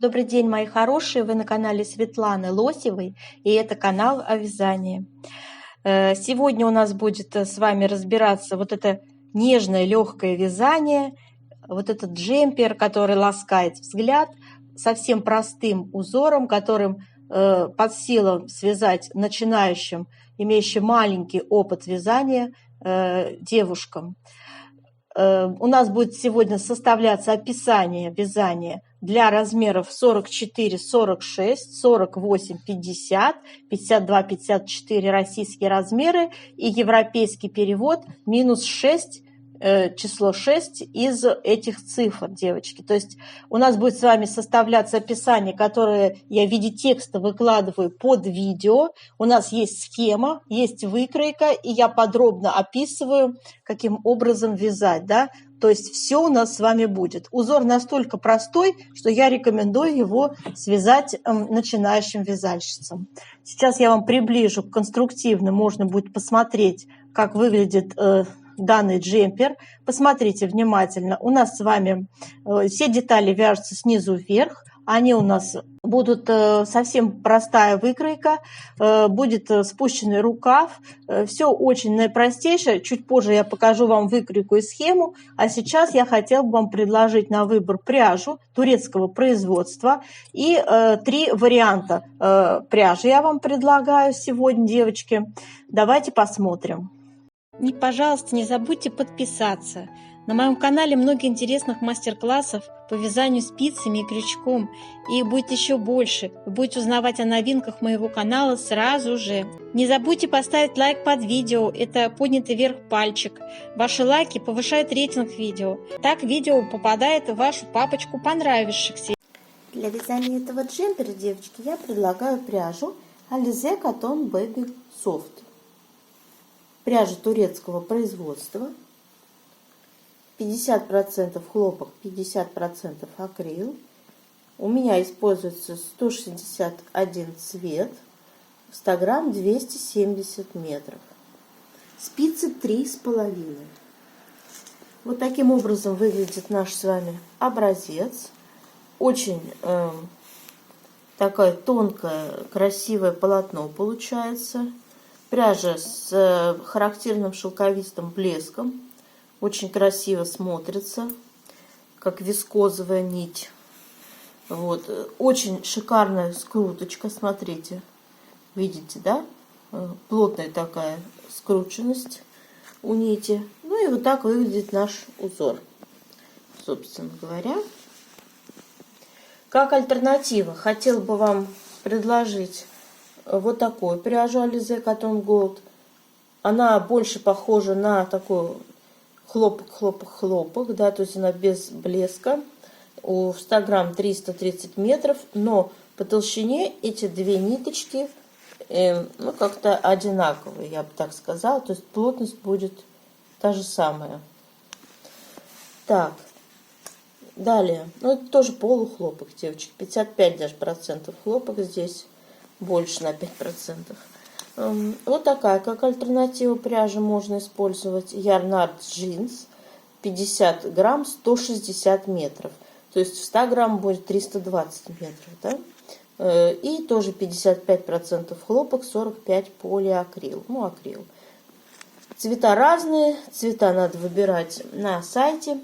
Добрый день, мои хорошие! Вы на канале Светланы Лосевой, и это канал о вязании. Сегодня у нас будет с вами разбираться вот это нежное, легкое вязание, вот этот джемпер, который ласкает взгляд, совсем простым узором, которым под силу связать начинающим, имеющим маленький опыт вязания девушкам. У нас будет сегодня составляться описание вязания для размеров 44, 46, 48, 50, 52, 54 российские размеры и европейский перевод минус 6, число 6 из этих цифр, девочки. То есть у нас будет с вами составляться описание, которое я в виде текста выкладываю под видео. У нас есть схема, есть выкройка, и я подробно описываю, каким образом вязать, да. То есть все у нас с вами будет. Узор настолько простой, что я рекомендую его связать начинающим вязальщицам. Сейчас я вам приближу конструктивно, можно будет посмотреть, как выглядит данный джемпер. Посмотрите внимательно. У нас с вами все детали вяжутся снизу вверх. Они у нас будут совсем простая выкройка, будет спущенный рукав. Все очень наипростейшее. Чуть позже я покажу вам выкройку и схему. А сейчас я хотела бы вам предложить на выбор пряжу турецкого производства. И 3 варианта пряжи я вам предлагаю сегодня, девочки. Давайте посмотрим. И, пожалуйста, не забудьте подписаться. На моем канале много интересных мастер-классов по вязанию спицами и крючком. И их будет еще больше. Вы будете узнавать о новинках моего канала сразу же. Не забудьте поставить лайк под видео. Это поднятый вверх пальчик. Ваши лайки повышают рейтинг видео. Так видео попадает в вашу папочку понравившихся. Для вязания этого джемпера, девочки, я предлагаю пряжу Alize Cotton Baby Soft. Пряжа турецкого производства, 50% хлопок, 50% акрил. У меня используется 161 цвет, в 100 грамм 270 метров. Спицы 3,5. Вот таким образом выглядит наш с вами образец. Очень такое тонкое, красивое полотно получается. Пряжа с характерным шелковистым блеском. Очень красиво смотрится, как вискозовая нить. Вот. Очень шикарная скруточка, смотрите. Видите, да? Плотная такая скрученность у нити. Ну и вот так выглядит наш узор, собственно говоря. Как альтернатива хотела бы вам предложить вот такую пряжу Alize Cotton Gold. Она больше похожа на такой хлопок, да, то есть она без блеска. В 100 грамм 330 метров, но по толщине эти две ниточки ну, как-то одинаковые, я бы так сказала. То есть плотность будет та же самая. Так, далее, ну это тоже полухлопок, девочки, 55 даже процентов хлопок здесь. Больше на 5%. Вот такая, как альтернатива пряжи, можно использовать Yarnart Jeans, 50 грамм, 160 метров. То есть в 100 грамм будет 320 метров. Да? И тоже 55% хлопок, 45% полиакрил. Ну, акрил. Цвета разные, цвета надо выбирать на сайте.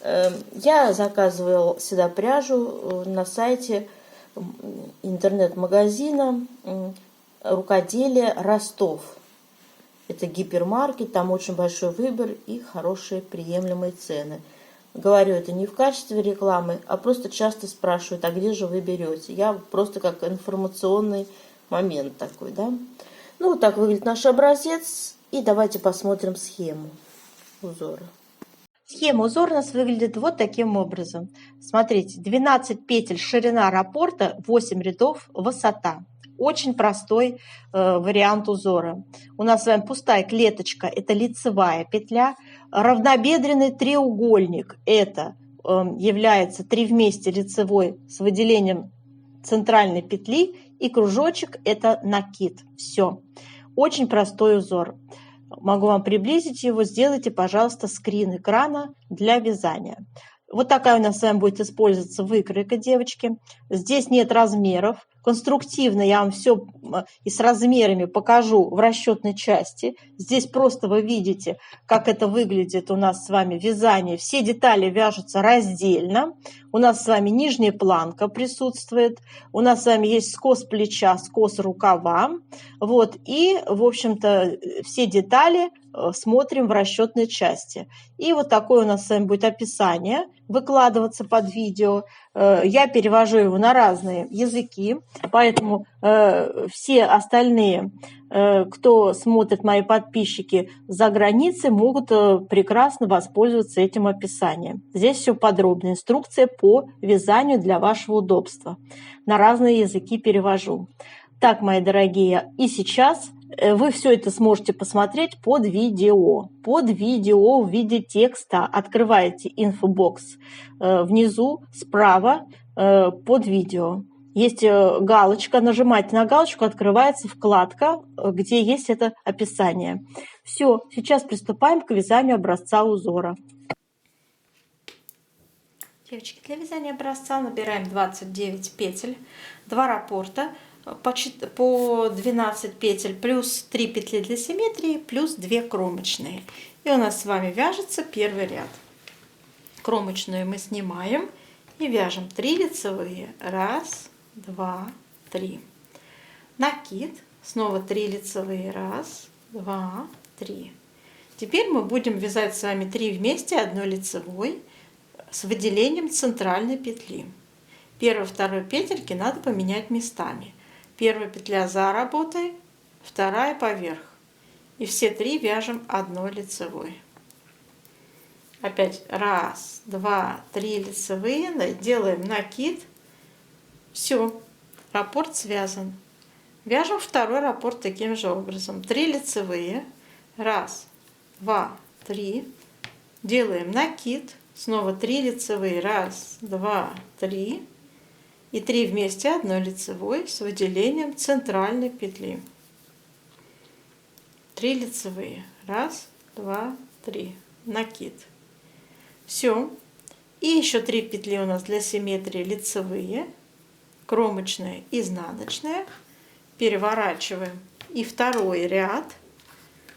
Я заказывала сюда пряжу на сайте интернет-магазина рукоделия Ростов. Это гипермаркет, там очень большой выбор и хорошие приемлемые цены. Говорю это не в качестве рекламы, а просто часто спрашивают, а где же вы берете? Я просто как информационный момент такой, да. Ну, вот так выглядит наш образец. И давайте посмотрим схему узора. Схема узора у нас выглядит вот таким образом. Смотрите, 12 петель ширина раппорта, 8 рядов высота. Очень простой вариант узора. У нас с вами пустая клеточка, это лицевая петля. Равнобедренный треугольник, это является 3 вместе лицевой с выделением центральной петли. И кружочек, это накид. Все. Очень простой узор. Могу вам приблизить его. Сделайте, пожалуйста, скрин экрана для вязания. Вот такая у нас с вами будет использоваться выкройка, девочки. Здесь нет размеров. Конструктивно я вам все и с размерами покажу в расчетной части. Здесь просто вы видите, как это выглядит у нас с вами вязание. Все детали вяжутся раздельно. У нас с вами нижняя планка присутствует. У нас с вами есть скос плеча, скос рукава. Вот. И, в общем-то, все детали смотрим в расчетной части. И вот такое у нас с вами будет описание выкладываться под видео. Я перевожу его на разные языки, поэтому все остальные, кто смотрит, мои подписчики за границей, могут прекрасно воспользоваться этим описанием. Здесь все подробно, инструкция по вязанию для вашего удобства. На разные языки перевожу. Так, мои дорогие, и сейчас вы все это сможете посмотреть под видео. Под видео в виде текста открываете инфобокс внизу справа под видео. Есть галочка, нажимаете на галочку, открывается вкладка, где есть это описание. Все, сейчас приступаем к вязанию образца узора. Девочки, для вязания образца набираем 29 петель, 2 раппорта, по 12 петель, плюс 3 петли для симметрии, плюс 2 кромочные. И у нас с вами вяжется первый ряд. Кромочную мы снимаем и вяжем 3 лицевые. 1, 2, 3. Накид. Снова 3 лицевые. 1, 2, 3. Теперь мы будем вязать с вами 3 вместе 1 лицевой с выделением центральной петли. Первую, вторую петельки надо поменять местами. Первая петля за работой, вторая поверх. И все 3 вяжем 1 лицевой. Опять 1, 2, 3 лицевые, делаем накид. Все, раппорт связан. Вяжем второй раппорт таким же образом. 3 лицевые, 1, 2, 3. Делаем накид. Снова 3 лицевые, 1, 2, 3. И 3 вместе 1 лицевой с выделением центральной петли. 3 лицевые. 1, 2, 3. Накид. Все. И еще 3 петли у нас для симметрии лицевые. Кромочная, изнаночная. Переворачиваем. И второй ряд.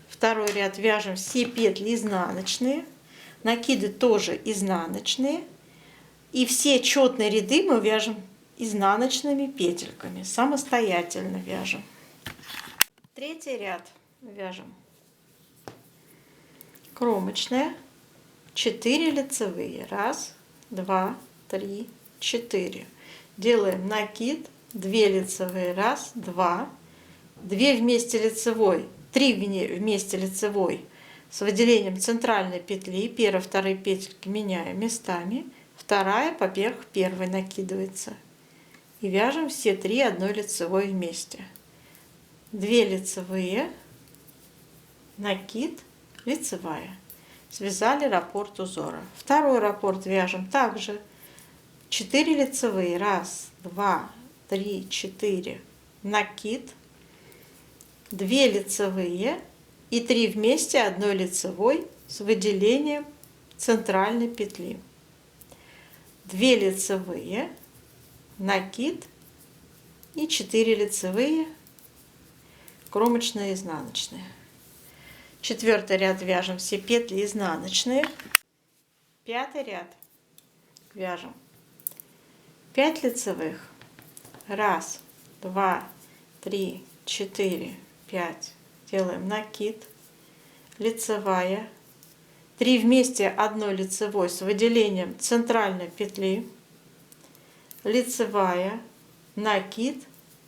Второй ряд вяжем все петли изнаночные. Накиды тоже изнаночные. И все четные ряды мы вяжем изнаночными петельками. Самостоятельно вяжем. Третий ряд вяжем. Кромочная. 4 лицевые. 1, 2, 3, 4. Делаем накид. 2 лицевые. 1, 2. 2 вместе лицевой. 3 вместе лицевой с выделением центральной петли. Первая, вторая петельки меняем местами. Вторая поверх первой накидывается. И вяжем все 3 1 лицевой вместе. 2 лицевые, накид, лицевая. Связали раппорт узора. Второй раппорт вяжем также. 4 лицевые. 1, 2, 3, 4. Накид. 2 лицевые и 3 вместе 1 лицевой с выделением центральной петли. 2 лицевые, накид и 4 лицевые, кромочная, изнаночная. Четвертый ряд вяжем все петли изнаночные. Пятый ряд вяжем 5 лицевых. 1, 2, 3, 4, 5. Делаем накид, лицевая. 3 вместе 1 лицевой с выделением центральной петли, лицевая, накид,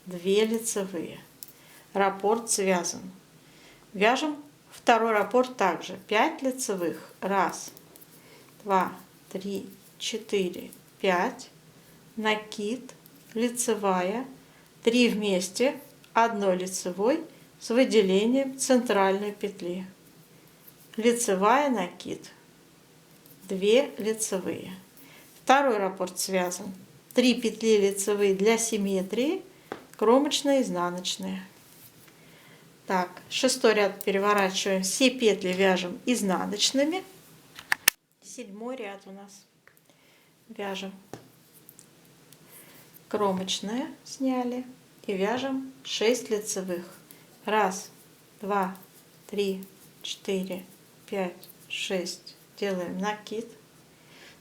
2 лицевые. Раппорт связан. Вяжем второй раппорт также. 5 лицевых. 1, 2, 3, 4, 5. Накид, лицевая, 3 вместе 1 лицевой с выделением центральной петли. Лицевая, накид, 2 лицевые. Второй раппорт связан. 3 петли лицевые для симметрии, кромочная, изнаночная. Так, шестой ряд переворачиваем, все петли вяжем изнаночными. Седьмой ряд у нас. вяжем. Кромочная сняли и вяжем 6 лицевых. 1, 2, 3, 4, 5, 6. Делаем накид.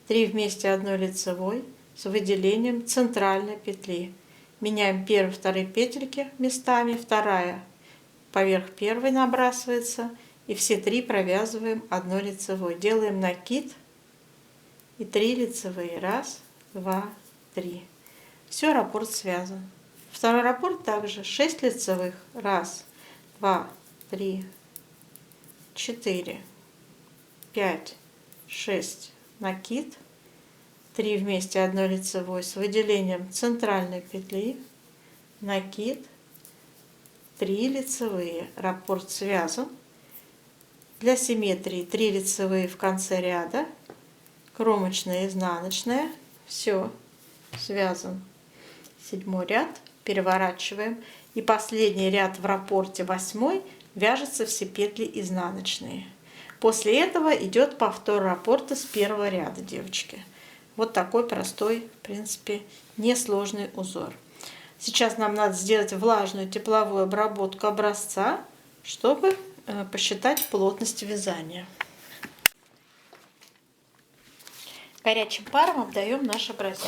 3 вместе 1 лицевой с выделением центральной петли. Меняем 1, 2 петельки местами, 2 поверх 1 набрасывается, и все 3 провязываем 1 лицевой. Делаем накид и 3 лицевые. 1, 2, 3. Все, раппорт связан. Второй раппорт также 6 лицевых. 1, 2, 3, 4, 5, 6. Накид. 3 вместе 1 лицевой с выделением центральной петли. Накид. 3 лицевые. Раппорт связан. Для симметрии 3 лицевые в конце ряда. Кромочная, изнаночная. Все, связан. 7 ряд. Переворачиваем. И последний ряд в раппорте 8 вяжется все петли изнаночные. После этого идет повтор раппорта с 1 ряда, девочки. Вот такой простой, в принципе, несложный узор. Сейчас нам надо сделать влажную тепловую обработку образца, чтобы посчитать плотность вязания. Горячим паром обдаем наш образец.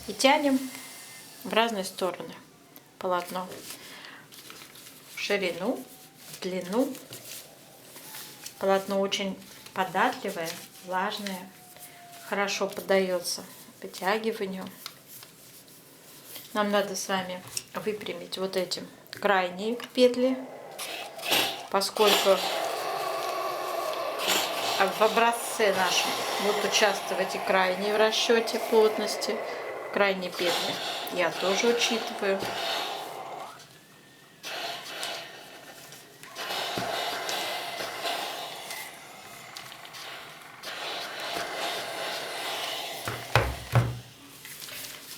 И тянем в разные стороны полотно. В ширину, в длину. Полотно очень податливое, влажное, хорошо поддается вытягиванию. Нам надо с вами выпрямить вот эти крайние петли, поскольку в образце нашем будут участвовать и крайние в расчете плотности. Крайние петли я тоже учитываю.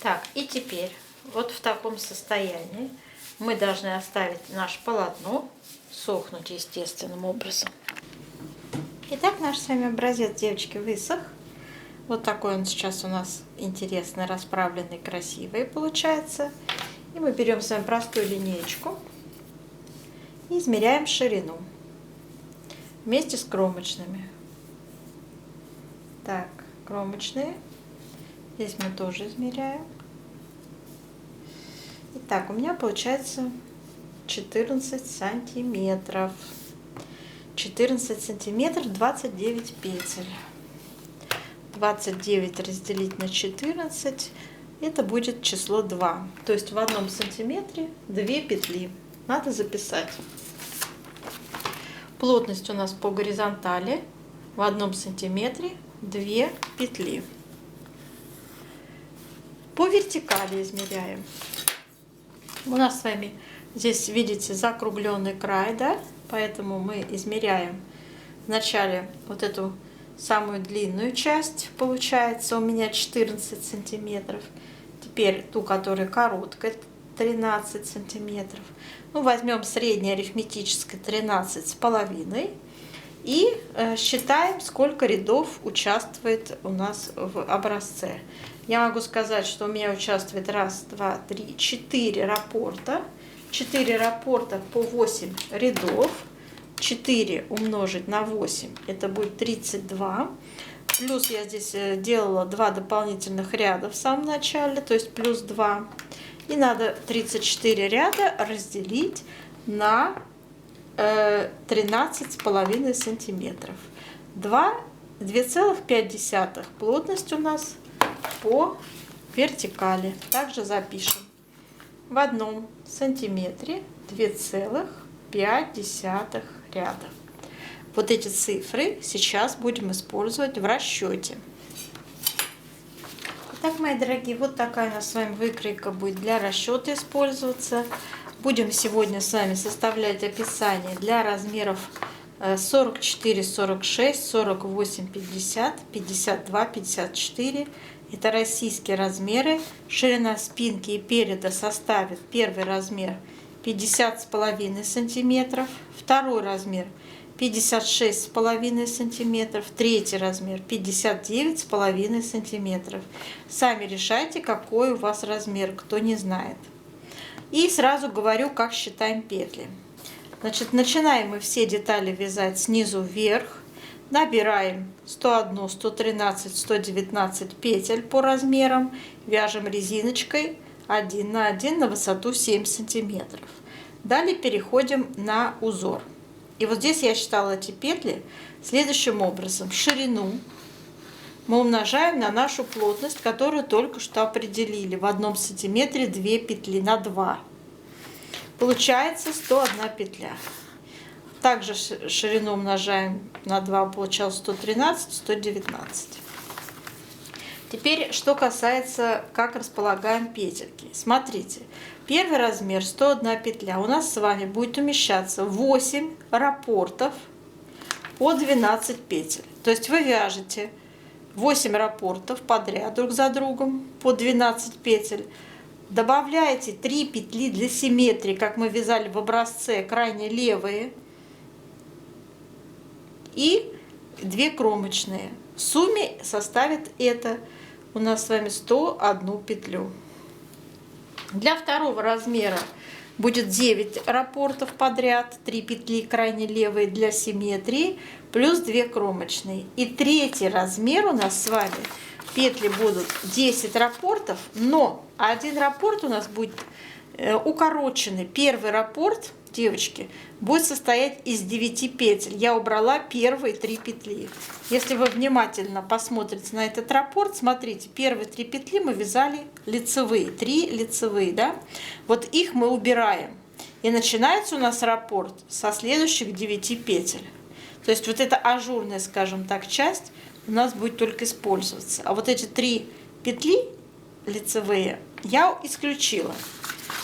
Так, и теперь вот в таком состоянии мы должны оставить наше полотно сохнуть естественным образом. Итак, наш с вами образец, девочки, высох. Вот такой он сейчас у нас интересный, расправленный, красивый получается. И мы берем с вами простую линеечку и измеряем ширину вместе с кромочными. Так, кромочные. Здесь мы тоже измеряем. Итак, у меня получается 14 сантиметров. 14 сантиметров 29 петель. 29 разделить на 14, это будет число 2. То есть в 1 сантиметре 2 петли. Надо записать. Плотность у нас по горизонтали в 1 сантиметре 2 петли. По вертикали измеряем. У нас с вами здесь, видите, закругленный край, да? Поэтому мы измеряем вначале вот эту самую длинную часть, получается у меня 14 сантиметров. Теперь ту, которая короткая, 13 сантиметров. Ну, возьмем среднее арифметическое 13,5 и считаем, сколько рядов участвует у нас в образце. Я могу сказать, что у меня участвует 1, 2, 3, 4 раппорта. 4 раппорта по 8 рядов. 4 умножить на 8, это будет 32. Плюс я здесь делала 2 дополнительных ряда в самом начале, то есть плюс 2. И надо 34 ряда разделить на 13,5 сантиметров. 2,5 плотность у нас по вертикали. Также запишем. В 1 сантиметре 2,5 ряда. Вот эти цифры сейчас будем использовать в расчете. Итак, мои дорогие, вот такая у нас с вами выкройка будет для расчета использоваться. Будем сегодня с вами составлять описание для размеров 44, 46, 48, 50, 52, 54. Это российские размеры. Ширина спинки и переда составит первый размер 50,5 сантиметров, второй размер 56,5 сантиметров, третий размер 59,5 сантиметров. Сами решайте, какой у вас размер, кто не знает. И сразу говорю, как считаем петли. Значит, начинаем мы все детали вязать снизу вверх. Набираем 101, 113, 119 петель по размерам. Вяжем резиночкой 1 на 1 на высоту 7 сантиметров. Далее переходим на узор. И вот здесь я считала эти петли следующим образом. Ширину мы умножаем на нашу плотность, которую только что определили. В 1 сантиметре 2 петли на 2. Получается 101 петля. Также ширину умножаем на 2, получалось 113, 119. Теперь, что касается, как располагаем петельки. Смотрите, первый размер 101 петля. У нас с вами будет умещаться 8 раппортов по 12 петель. То есть вы вяжете 8 раппортов подряд друг за другом по 12 петель. Добавляете 3 петли для симметрии, как мы вязали в образце, крайне левые. И 2 кромочные. В сумме составит это у нас с вами 101 петлю. Для второго размера будет 9 раппортов подряд, 3 петли крайне левые для симметрии, плюс 2 кромочные. И третий размер у нас с вами петли будут 10 раппортов, но один раппорт у нас будет укороченный. Первый раппорт, девочки, будет состоять из 9 петель. Я убрала первые 3 петли. Если вы внимательно посмотрите на этот раппорт, смотрите, первые 3 петли мы вязали лицевые, 3 лицевые, да? Вот их мы убираем. И начинается у нас раппорт со следующих 9 петель. То есть вот эта ажурная, скажем так, часть у нас будет только использоваться. А вот эти 3 петли лицевые я исключила.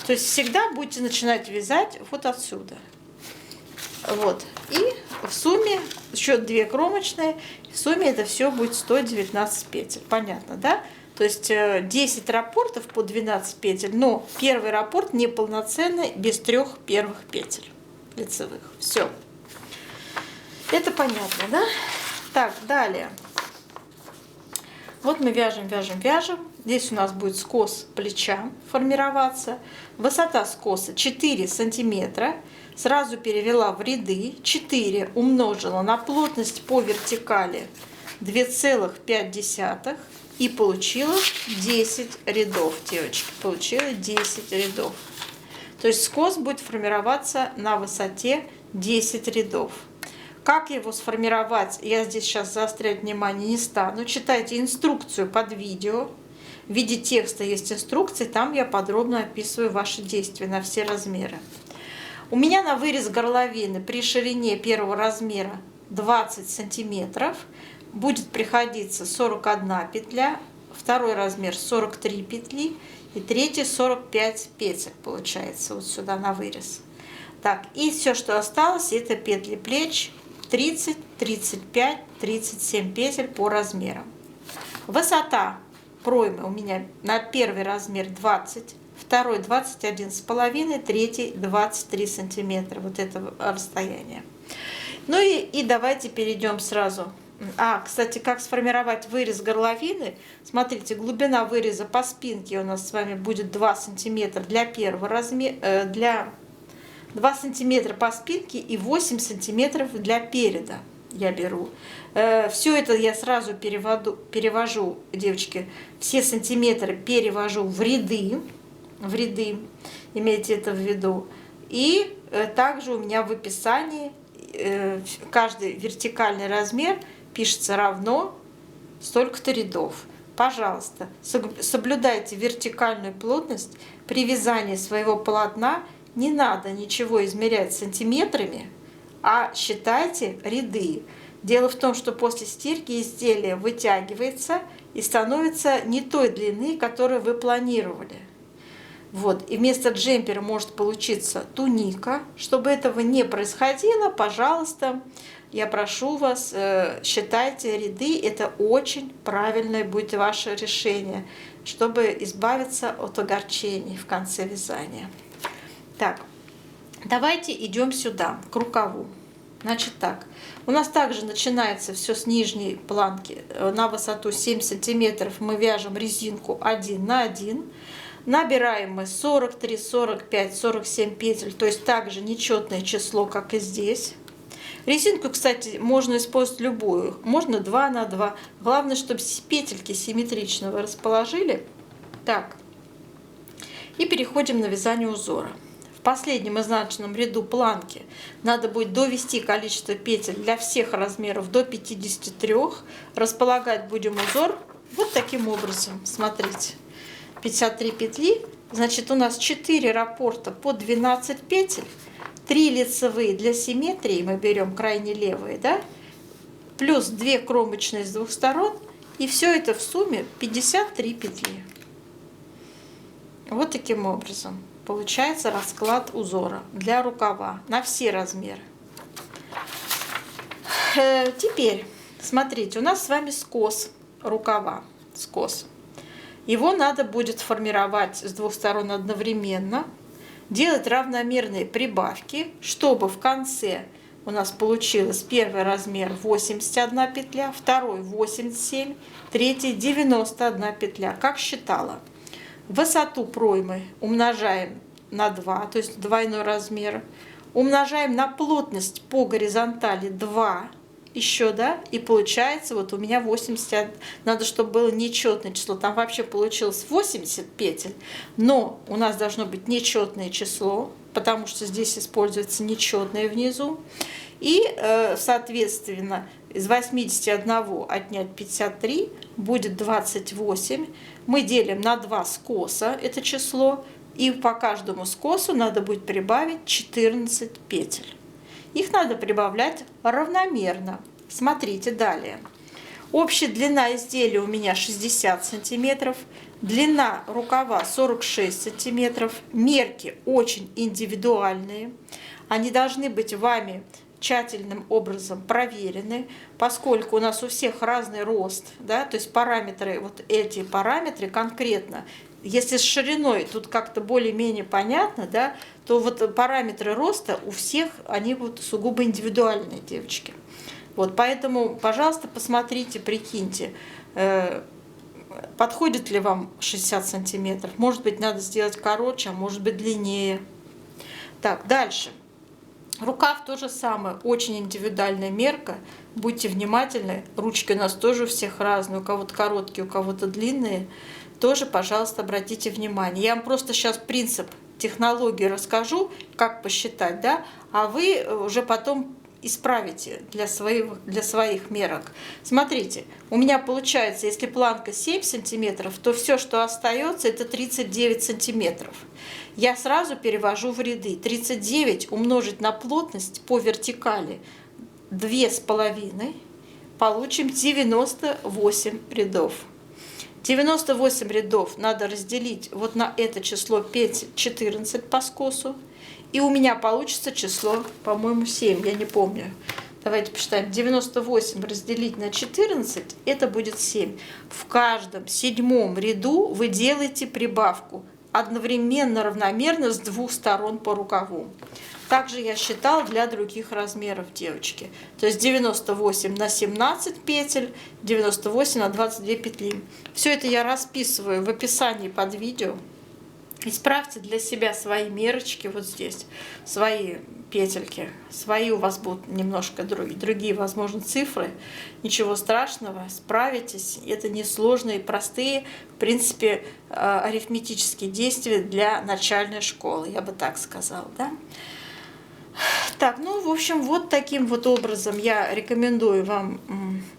То есть всегда будете начинать вязать вот отсюда. Вот. И в сумме еще 2 кромочные. В сумме это все будет 119 петель. Понятно, да? То есть 10 раппортов по 12 петель. Но первый раппорт неполноценный без 3 первых петель лицевых. Все. Это понятно, да? Так, далее. Вот мы вяжем, вяжем, вяжем. Здесь у нас будет скос плеча формироваться. Высота скоса 4 сантиметра. Сразу перевела в ряды. 4 умножила на плотность по вертикали 2,5. И получила 10 рядов, девочки. Получила 10 рядов. То есть скос будет формироваться на высоте 10 рядов. Как его сформировать, я здесь сейчас заострять внимание не стану. Читайте инструкцию под видео. В виде текста есть инструкции, там я подробно описываю ваши действия на все размеры. У меня на вырез горловины при ширине первого размера 20 сантиметров будет приходиться 41 петля, второй размер 43 петли и третий 45 петель получается вот сюда на вырез. Так, и все, что осталось, это петли плеч 30, 35, 37 петель по размерам. Высота проймы у меня на первый размер 20, второй 21,5, третий 23 сантиметра. Вот это расстояние. Ну и давайте перейдем сразу. Кстати, как сформировать вырез горловины? Смотрите, глубина выреза по спинке у нас с вами будет 2 сантиметра для первого размера, 2 сантиметра по спинке и 8 сантиметров для переда я беру. Все это я сразу перевожу, девочки, все сантиметры перевожу в ряды, имейте это в виду. И также у меня в описании каждый вертикальный размер пишется равно столько-то рядов. Пожалуйста, соблюдайте вертикальную плотность при вязании своего полотна. Не надо ничего измерять сантиметрами, а считайте ряды. Дело в том, что после стирки изделие вытягивается и становится не той длины, которую вы планировали. Вот. И вместо джемпера может получиться туника. Чтобы этого не происходило, пожалуйста, я прошу вас, считайте ряды. Это очень правильное будет ваше решение, чтобы избавиться от огорчений в конце вязания. Так, давайте идем сюда, к рукаву. Значит так, у нас также начинается все с нижней планки. На высоту 7 сантиметров мы вяжем резинку 1 на 1. Набираем мы 43, 45, 47 петель, то есть также нечетное число, как и здесь. Резинку, кстати, можно использовать любую, можно 2 на 2. Главное, чтобы петельки симметрично вы расположили. Так, и переходим на вязание узора. В последнем изнаночном ряду планки надо будет довести количество петель для всех размеров до 53. Располагать будем узор вот таким образом. Смотрите, 53 петли, значит у нас 4 раппорта по 12 петель, 3 лицевые для симметрии, мы берем крайне левые, да, плюс 2 кромочные с двух сторон, и все это в сумме 53 петли. Вот таким образом получается расклад узора для рукава на все размеры. Теперь, смотрите, у нас с вами скос рукава, скос. Его надо будет формировать с двух сторон одновременно, делать равномерные прибавки, чтобы в конце у нас получилось первый размер 81 петля, второй 87, третий 91 петля, как считала. Высоту проймы умножаем на 2, то есть двойной размер. Умножаем на плотность по горизонтали 2 еще, да, и получается вот у меня 80, надо, чтобы было нечетное число, там вообще получилось 80 петель, но у нас должно быть нечетное число, потому что здесь используется нечетное внизу, и, соответственно, из 81 отнять 53 будет 28, мы делим на 2 скоса это число, и по каждому скосу надо будет прибавить 14 петель. Их надо прибавлять равномерно. Смотрите далее. Общая длина изделия у меня 60 сантиметров, длина рукава 46 сантиметров. Мерки очень индивидуальные. Они должны быть вами тщательным образом проверены, поскольку у нас у всех разный рост, да, то есть параметры, вот эти параметры конкретно. Если с шириной тут как-то более-менее понятно, да, то вот параметры роста у всех, они вот сугубо индивидуальные, девочки. Вот, поэтому, пожалуйста, посмотрите, прикиньте, подходит ли вам 60 сантиметров. Может быть, надо сделать короче, а может быть, длиннее. Так, дальше. Рукав то же самое, очень индивидуальная мерка. Будьте внимательны, ручки у нас тоже у всех разные, у кого-то короткие, у кого-то длинные. Тоже, пожалуйста, обратите внимание. Я вам просто сейчас принцип, технологию расскажу, как посчитать, да, а вы уже потом исправите для своих мерок. Смотрите, у меня получается, если планка 7 сантиметров, то все, что остается, это 39 сантиметров. Я сразу перевожу в ряды. 39 умножить на плотность по вертикали 2,5, получим 98 рядов. 98 рядов надо разделить вот на это число петель 14 по скосу. И у меня получится число, по-моему, 7, я не помню. Давайте посчитаем. 98 разделить на 14, это будет 7. В каждом седьмом ряду вы делаете прибавку одновременно, равномерно с двух сторон по рукаву. Также я считала для других размеров, девочки. То есть 98 на 17 петель, 98 на 22 петли. Все это я расписываю в описании под видео. Исправьте для себя свои мерочки вот здесь, свои петельки. Свои у вас будут немножко другие, возможно, цифры. Ничего страшного, справитесь. Это несложные, простые, в принципе, арифметические действия для начальной школы, я бы так сказала, да? Так, ну, в общем, вот таким вот образом я рекомендую вам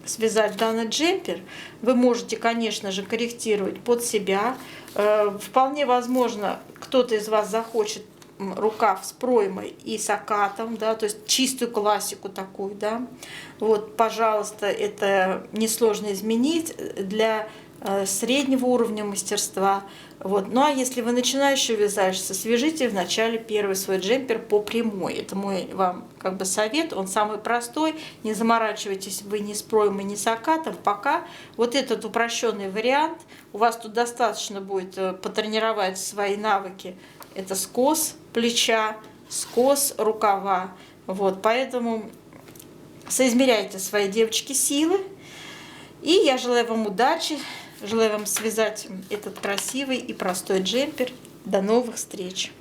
связать данный джемпер. Вы можете, конечно же, корректировать под себя. Вполне возможно, кто-то из вас захочет рукав с проймой и с окатом, да, то есть чистую классику такую, да. Вот, пожалуйста, это несложно изменить для среднего уровня мастерства. Вот. Ну а если вы начинающий вязальщица, свяжите вначале первый свой джемпер по прямой. Это мой вам как бы совет, он самый простой. Не заморачивайтесь вы ни с проймой, ни с окатом. Пока вот этот упрощенный вариант, у вас тут достаточно будет потренировать свои навыки. Это скос плеча, скос рукава. Вот. Поэтому Соизмеряйте свои, девочки, силы. И я желаю вам удачи, желаю вам связать этот красивый и простой джемпер. До новых встреч!